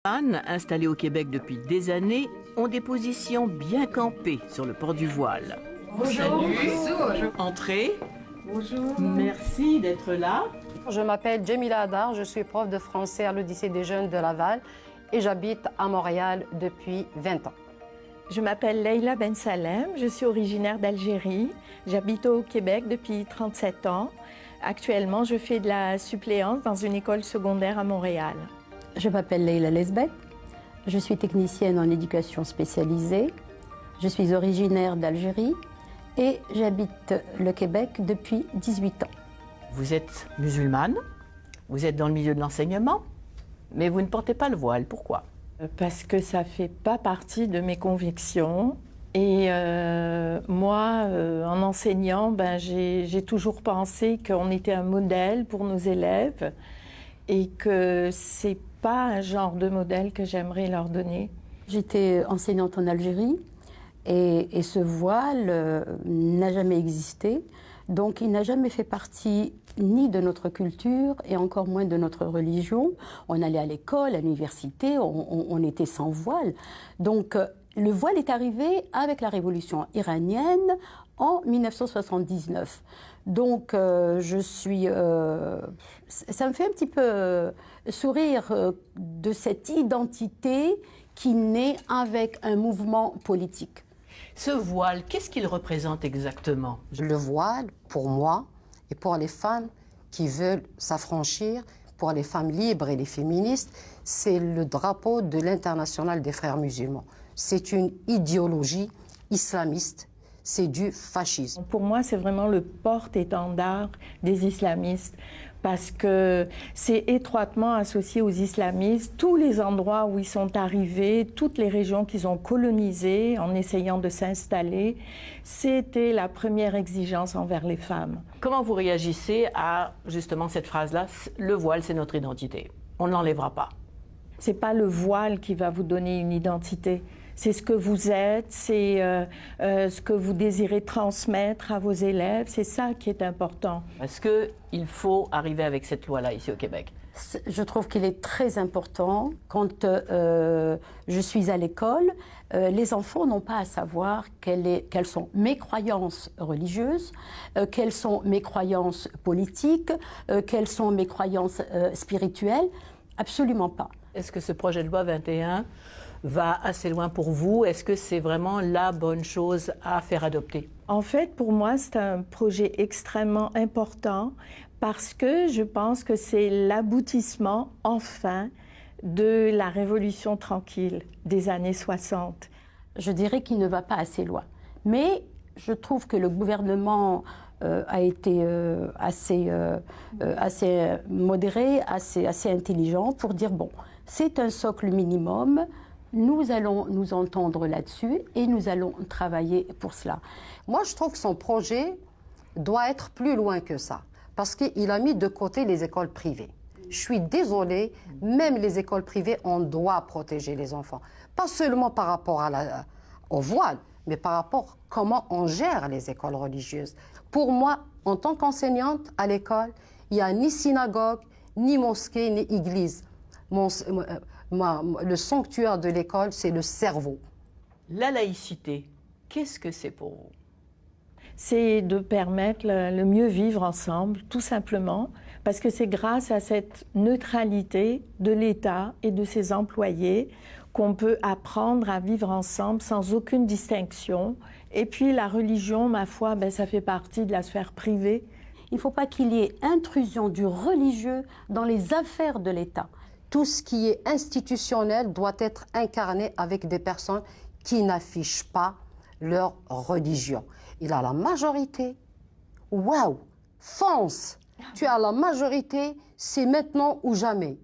Anne, installées au Québec depuis des années, ont des positions bien campées sur le port du voile. Bonjour. Salut. Bonjour. Entrez. Bonjour. Merci d'être là. Je m'appelle Djemila Hadar, je suis prof de français à l'Odyssée des jeunes de Laval et j'habite à Montréal depuis 20 ans. Je m'appelle Leïla Ben Salem, je suis originaire d'Algérie. J'habite au Québec depuis 37 ans. Actuellement, je fais de la suppléance dans une école secondaire à Montréal. Je m'appelle Leïla Lesbet, je suis technicienne en éducation spécialisée. Je suis originaire d'Algérie et j'habite le Québec depuis 18 ans. Vous êtes musulmane, vous êtes dans le milieu de l'enseignement, mais vous ne portez pas le voile. Pourquoi ? Parce que ça ne fait pas partie de mes convictions. Et moi, en enseignant, j'ai toujours pensé qu'on était un modèle pour nos élèves et que ce n'est pas un genre de modèle que j'aimerais leur donner. J'étais enseignante en Algérie et ce voile n'a jamais existé. Donc il n'a jamais fait partie ni de notre culture et encore moins de notre religion. On allait à l'école, à l'université, on était sans voile. Donc le voile est arrivé avec la révolution iranienne en 1979. Donc ça me fait un petit peu sourire de cette identité qui naît avec un mouvement politique. Ce voile, qu'est-ce qu'il représente exactement ? Le voile, pour moi, et pour les femmes qui veulent s'affranchir, pour les femmes libres et les féministes, c'est le drapeau de l'Internationale des frères musulmans. C'est une idéologie islamiste, c'est du fascisme. Pour moi, c'est vraiment le porte-étendard des islamistes parce que c'est étroitement associé aux islamistes. Tous les endroits où ils sont arrivés, toutes les régions qu'ils ont colonisées en essayant de s'installer, c'était la première exigence envers les femmes. Comment vous réagissez à justement cette phrase-là, le voile, c'est notre identité, on ne l'enlèvera pas? C'est pas le voile qui va vous donner une identité. C'est ce que vous êtes, c'est ce que vous désirez transmettre à vos élèves. C'est ça qui est important. Est-ce qu'il faut arriver avec cette loi-là ici au Québec? Je trouve qu'il est très important. Quand je suis à l'école, les enfants n'ont pas à savoir quelles sont mes croyances religieuses, quelles sont mes croyances politiques, quelles sont mes croyances spirituelles. Absolument pas. Est-ce que ce projet de loi 21 va assez loin pour vous? Est-ce que c'est vraiment la bonne chose à faire adopter? En fait, pour moi, c'est un projet extrêmement important parce que je pense que c'est l'aboutissement, enfin, de la révolution tranquille des années 60. Je dirais qu'il ne va pas assez loin. Mais je trouve que le gouvernement a été assez modéré, assez intelligent pour dire, bon, c'est un socle minimum, nous allons nous entendre là-dessus et nous allons travailler pour cela. Moi, je trouve que son projet doit être plus loin que ça, parce qu'il a mis de côté les écoles privées. Je suis désolée, même les écoles privées, on doit protéger les enfants. Pas seulement par rapport au voile, mais par rapport à comment on gère les écoles religieuses. Pour moi, en tant qu'enseignante à l'école, il n'y a ni synagogue, ni mosquée, ni église. Le sanctuaire de l'école, c'est le cerveau. La laïcité, qu'est-ce que c'est pour vous? C'est de permettre le mieux vivre ensemble, tout simplement, parce que c'est grâce à cette neutralité de l'État et de ses employés qu'on peut apprendre à vivre ensemble sans aucune distinction. Et puis la religion, ma foi, ça fait partie de la sphère privée. Il ne faut pas qu'il y ait intrusion du religieux dans les affaires de l'État. Tout ce qui est institutionnel doit être incarné avec des personnes qui n'affichent pas leur religion. Il a la majorité. Waouh! Fonce! Tu as la majorité, c'est maintenant ou jamais.